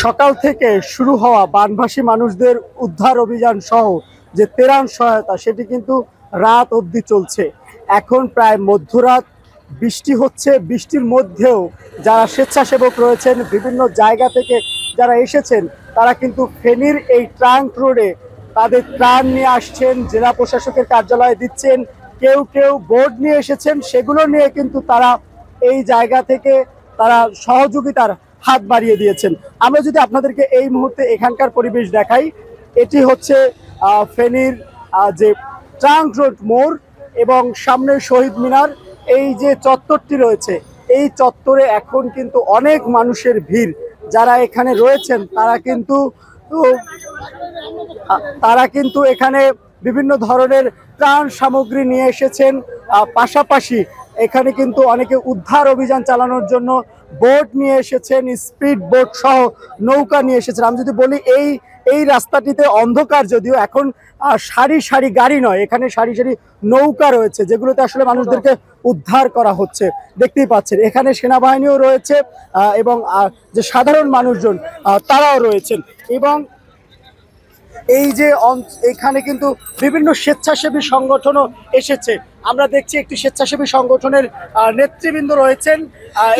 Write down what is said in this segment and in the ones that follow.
সকাল থেকে শুরু হওয়া বানভাসী মানুষদের উদ্ধার অভিযান সহ যে ত্রাণ সহায়তা সেটি কিন্তু রাত অবধি চলছে। এখন প্রায় মধ্যরাত, বৃষ্টি হচ্ছে। বৃষ্টির মধ্যেও যারা স্বেচ্ছাসেবক রয়েছেন বিভিন্ন জায়গা থেকে যারা এসেছেন তারা কিন্তু ফেনীর এই ট্রাঙ্ক রোডে তাদের ত্রাণ নিয়ে আসছেন, জেলা প্রশাসকের কার্যালয়ে দিচ্ছেন। কেউ কেউ বোর্ড নিয়ে এসেছেন, সেগুলো নিয়ে কিন্তু তারা এই জায়গা থেকে তারা সহযোগিতার হাত বাড়িয়ে দিয়েছেন। আমরা যদি আপনাদেরকে এই মুহূর্তে এখানকার পরিবেশ দেখাই, এটি হচ্ছে ফেনীর যে ট্রাঙ্ক রোড মোড় এবং সামনের শহীদ মিনার, এই যে চত্বরটি রয়েছে এই চত্বরে এখন কিন্তু অনেক মানুষের ভিড়। যারা এখানে রয়েছেন তারা কিন্তু এখানে বিভিন্ন ধরনের ত্রাণ সামগ্রী নিয়ে এসেছেন। পাশাপাশি এখানে কিন্তু অনেকে উদ্ধার অভিযান চালানোর জন্য বোট নিয়ে এসেছেন, স্পিড বোট সহ নৌকা নিয়ে এসেছেন। আমি যদি বলি এই রাস্তাটিতে অন্ধকার, যদিও এখন সারি সারি গাড়ি নয়, এখানে সারি সারি নৌকা রয়েছে যেগুলোতে আসলে মানুষদেরকে উদ্ধার করা হচ্ছে। দেখতেই পাচ্ছেন এখানে সেনাবাহিনীও রয়েছে এবং যে সাধারণ মানুষজন তারাও রয়েছেন। এবং এই যে এখানে কিন্তু বিভিন্ন স্বেচ্ছাসেবী সংগঠনও এসেছে। আমরা দেখছি একটি স্বেচ্ছাসেবী সংগঠনের নেতৃবৃন্দ রয়েছেন।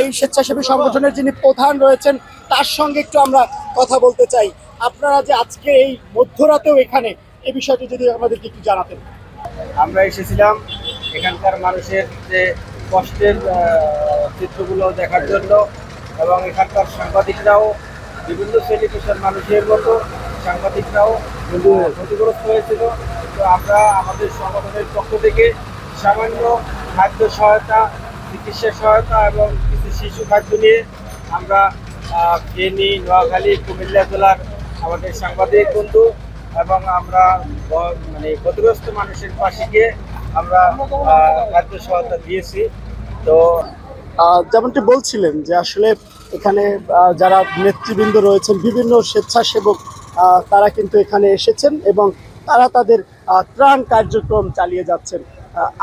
এই স্বেচ্ছাসেবী সংগঠনের যিনি প্রধান রয়েছেন তার সঙ্গে একটু আমরা কথা বলতে চাই। আপনারা যে আজকে এই মধ্যরাতেও এখানে, এই বিষয়টি যদি আমাদেরকে একটু জানাতেন। আমরা এসেছিলাম এখানকার মানুষের যে কষ্টের চিত্রগুলো দেখার জন্য, এবং এখানকার সাংবাদিকরাও বিভিন্ন শ্রেণী পেশার মানুষের মতো সাংবাদিকরাও ক্ষতিগ্রস্ত হয়েছিল। তো আমরা আমাদের সংগঠনের পক্ষ থেকে সামান্য খাদ্য সহায়তা, চিকিৎসা সহায়তা এবং কিছু শিশু খাদ্য নিয়ে আমরা ফেনী, নোয়াখালী, কুমিল্লা জেলার আমাদের সাংবাদিক বন্ধু এবং আমরা ক্ষতিগ্রস্ত মানুষের পাশে গিয়ে আমরা খাদ্য সহায়তা দিয়েছি। তো যেমনটি বলছিলেন যে আসলে এখানে যারা নেতৃবৃন্দ রয়েছেন, বিভিন্ন স্বেচ্ছাসেবক, তারা কিন্তু এখানে এসেছেন এবং তারা তাদের ত্রাণ কার্যক্রম চালিয়ে যাচ্ছেন।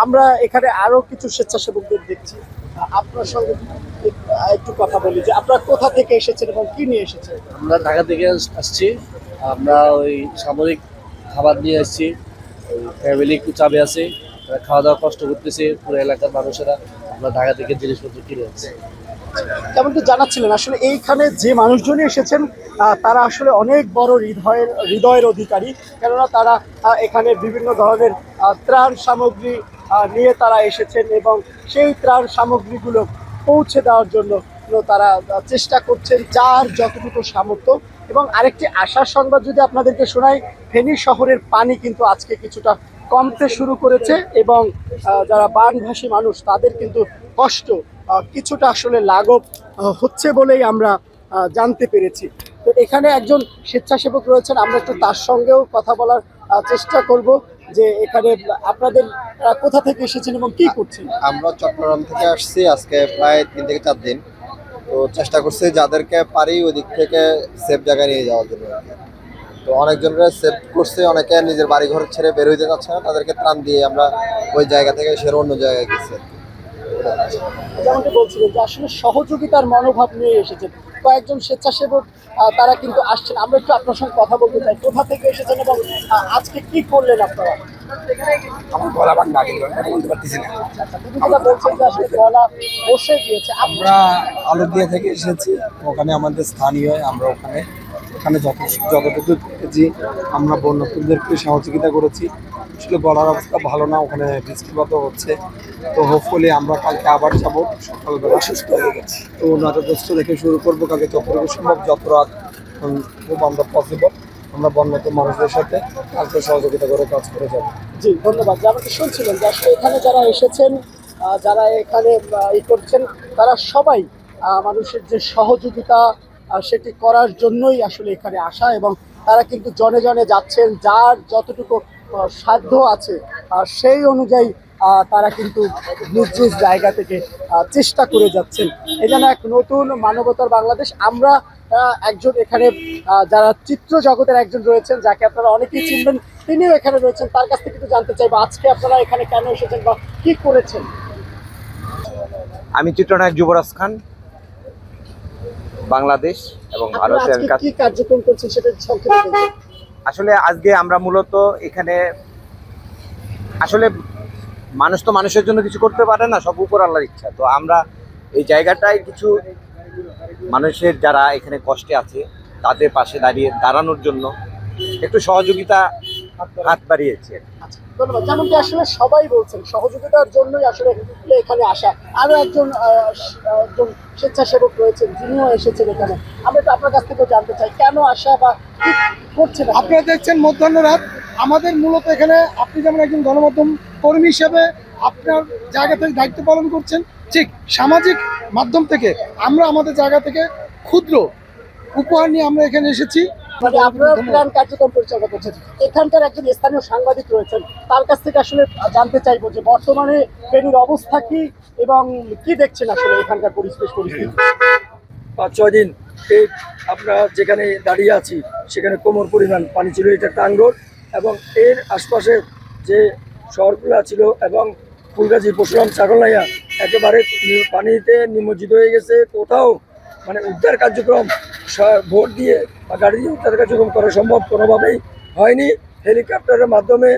আমরা এখানে আরো কিছু স্বেচ্ছাসেবকদের দেখছি। আপনার সঙ্গে একটু কথা বলি যে আপনারা কোথা থেকে এসেছেন এবং কি নিয়ে এসেছেন? আমরা ঢাকা থেকে আসছি। আমরা ওই সামরিক খাবার নিয়ে আসছি। ওই ফ্যামিলি একটু চাপে আছে, তারা খাওয়া দাওয়া কষ্ট করতেছে। পুরো এলাকার মানুষেরা আমরা ঢাকা থেকে জিনিসপত্র কিনে আনছি। যেমনটি জানাচ্ছিলেন, আসলে এইখানে যে মানুষজনই এসেছেন তারা আসলে অনেক বড় হৃদয়ের অধিকারী। কেননা তারা এখানে বিভিন্ন ধরনের ত্রাণ সামগ্রী নিয়ে তারা এসেছেন এবং সেই ত্রাণ সামগ্রীগুলো পৌঁছে দেওয়ার জন্য তারা চেষ্টা করছেন যার যতটুকু সামর্থ্য। এবং আরেকটি আশার সংবাদ যদি আপনাদেরকে শোনাই, ফেনী শহরের পানি কিন্তু আজকে কিছুটা কমতে শুরু করেছে এবং যারা বানভাসী মানুষ তাদের কিন্তু কষ্ট কিছুটা আসলে লাঘব হচ্ছে বলেই আমরা জানতে পেরেছি। তো এখানে একজন স্বেচ্ছাসেবক রয়েছেন, আমরা একটু তার সঙ্গেও কথা বলার চেষ্টা করব যে এখানে আপনাদের কোথা থেকে এসেছেন এবং কি করছেন। আমরা চট্টগ্রাম থেকে আসছি, আজকে প্রায় 3 থেকে 4 দিন। তো চেষ্টা করছি যাদেরকে পারি ওই দিক থেকে সেফ জায়গায় নিয়ে যাওয়ার জন্য। তো অনেকজনরা সেভ করছে, অনেকে নিজের বাড়ি ঘর ছেড়ে বের হইতে যাচ্ছে না, তাদেরকে ত্রাণ দিয়ে আমরা ওই জায়গা থেকে সেরে অন্য জায়গায় গেছি। যেমনটি বলছিলেন যে আসলে সহযোগিতার মনোভাব নিয়ে এসেছেন কয়েকজন স্বেচ্ছাসেবক, তারা কিন্তু আসছেন। আমরা একটু আপনার সঙ্গে কথা বলতে চাই, কোথা থেকে এসেছেন এবং আজকে কি করলেন আপনারা? আমার গলা ভাঙা বলতে পারতেছি না। বলছেন যে আসলে গলা বসে গিয়েছে। আমরা আলুদিয়া থেকে এসেছি, ওখানে আমাদের স্থানীয়, আমরা ওখানে যতটুকু যে আমরা বন্যপ্রাণীদেরকে সহযোগিতা করেছি। আসলে গলার অবস্থা ভালো না, ওখানে বৃষ্টিপাতও হচ্ছে। তো হোপফুলি আমরা কালকে আবার যাবো, সকালবেলা সুস্থ হয়ে গেছি। তো নজরগ্রস্ত রেখে শুরু করবো কালকে যতটুকু সম্ভব, যত রাত খুব আমরা পসিবল আমরা বন্যত মানুষদের সাথে কালকে সহযোগিতা করে কাজ করে যাবো। জি ধন্যবাদ। যেমনটি শুনছিলেন যে আসলে এখানে যারা এসেছেন, যারা এখানে করছেন, তারা সবাই মানুষের যে সহযোগিতা সেটি করার জন্যই আসলে এখানে আসা এবং তারা কিন্তু জনে জনে যাচ্ছেন, যার যতটুকু সাধ্য আছে সেই অনুযায়ী তারা কিন্তু নিজ নিজ জায়গা থেকে চেষ্টা করে যাচ্ছেন। এই যেন এক নতুন মানবতার বাংলাদেশ। আমরা একজন এখানে যারা চিত্র জগতের একজন রয়েছেন, যাকে আপনারা অনেকেই চিনবেন, তিনিও এখানে রয়েছেন। তার কাছ থেকে একটু জানতে চাইবো আজকে আপনারা এখানে কেন এসেছেন বা কি করেছেন। আমি চিত্রনায়ক যুবরাজ খান। বাংলাদেশ এবং আপনারা ভারতের আজকে কাছে। কি কার্যক্রম করছেন সেটা সংক্ষেপে বলবেন। আসলে আজকে আমরা মূলত এখানে আসলে মানুষ তো মানুষের জন্য কিছু করতে পারে না, সব উপর আল্লাহর ইচ্ছা। তো আমরা এই জায়গাটায় কিছু মানুষের যারা এখানে কষ্টে আছে তাদের পাশে দাঁড়ানোর জন্য একটু সহযোগিতা হাত বাড়িয়েছে। আচ্ছা, ধন্যবাদ। যেমনটি আসলে সবাই বলছেন সহযোগিতার জন্যই আসলে এখানে আসা। আরো একজন স্বেচ্ছাসেবক রয়েছেন, যিনিও এসেছেন এখানে। আমরা একটু আপনার কাছ থেকে জানতে চাই কেন আসা বা কি করছেন। আপনারা দেখছেন মধ্যাহ্নরাত। আমাদের মূলত এখানে আপনি যেমন একজন গণমাধ্যম কর্মী হিসেবে আপনার জায়গা থেকে দায়িত্ব পালন করছেন, ঠিক সামাজিক মাধ্যম থেকে আমরা আমাদের জায়গা থেকে ক্ষুদ্র উপহার নিয়ে আমরা এখানে এসেছি। মানে আপনারা প্ল্যান কার্যক্রম পরিচালনা করছেন। এখানকার একজন স্থানীয় সাংবাদিক রয়েছেন, তার কাছ থেকে আসলে জানতে চাইবো যে বর্তমানে ফেনীর অবস্থা কি এবং কি দেখছেন আসলে এখানকার পরিস্থিতি। 5-6 দিন এই আমরা যেখানে দাঁড়িয়ে আছি সেখানে কোমর পরিমাণ পানি ছিল। এটা টাং রোড এবং এর আশপাশে যে শহরগুলো ছিল এবং ফুলগাজী, পরশুরাম, ছাগলনাইয়া একেবারে পানিতে নিমজ্জিত হয়ে গেছে। কোথাও মানে উদ্ধার কার্যক্রম ভোট দিয়ে বা গাড়ি দিয়ে উদ্ধার কার্যক্রম করা সম্ভব কোনোভাবেই হয়নি। হেলিকপ্টারের মাধ্যমে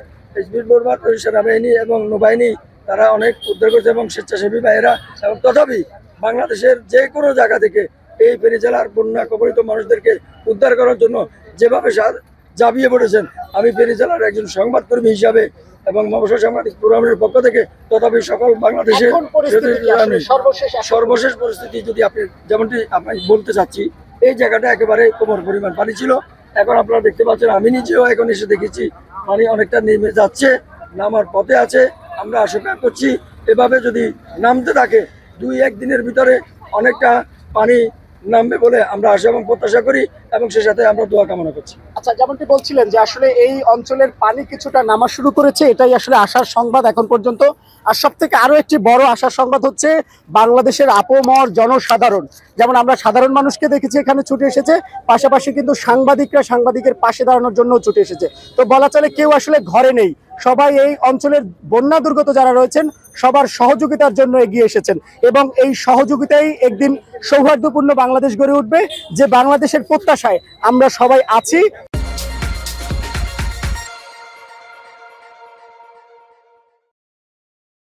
স্পিড বোট বা সেনাবাহিনী এবং নৌবাহিনী তারা অনেক উদ্ধার করছে এবং স্বেচ্ছাসেবী ভাইয়েরা এবং তথাপি বাংলাদেশের যে কোনো জায়গা থেকে এই ফেনী জেলার বন্যা কবলিত মানুষদেরকে উদ্ধার করার জন্য যেভাবে ঝাঁপিয়ে পড়েছেন, আমি ফেনী জেলার একজন সংবাদকর্মী হিসাবে এবং মবসর সাংবাদিক ফোরামের পক্ষ থেকে তথাপি সকল বাংলাদেশের এখন পরিস্থিতি কি আসলে সর্বশেষ পরিস্থিতি যদি আপনি যেমনটি আমি বলতে চাচ্ছি, এই জায়গাটা একেবারে কোমর পরিমাণ পানি ছিল। এখন আপনারা দেখতে পাচ্ছেন, আমি নিজেও এখন এসে দেখেছি পানি অনেকটা নেমে যাচ্ছে, নামার পথে আছে। আমরা আশঙ্কা করছি এভাবে যদি নামতে থাকে 2-1 দিনের ভিতরে অনেকটা পানি নামবে বলে আমরা আশা এবং প্রত্যাশা করি এবং সে সাথে আমরা দোয়া কামনা করছি। আচ্ছা, যেমনটি বলছিলেন যে আসলে এই অঞ্চলের পানি কিছুটা নামা শুরু করেছে, এটাই আসলে আশার সংবাদ এখন পর্যন্ত। আর সব থেকে আরো একটি বড় আশার সংবাদ হচ্ছে বাংলাদেশের আপমর জনসাধারণ, যেমন আমরা সাধারণ মানুষকে দেখেছি এখানে ছুটে এসেছে, পাশাপাশি কিন্তু সাংবাদিকের পাশে দাঁড়ানোর জন্য ছুটে এসেছে। তো বলা চলে কেউ আসলে ঘরে নেই, সবাই এই অঞ্চলের বন্যা দুর্গত যারা রয়েছেন সবার সহযোগিতার জন্য এগিয়ে এসেছেন এবং এই সহযোগিতাই একদিন সৌহার্দ্যপূর্ণ বাংলাদেশ গড়ে উঠবে, যে বাংলাদেশের প্রত্যাশায় আমরা সবাই আছি।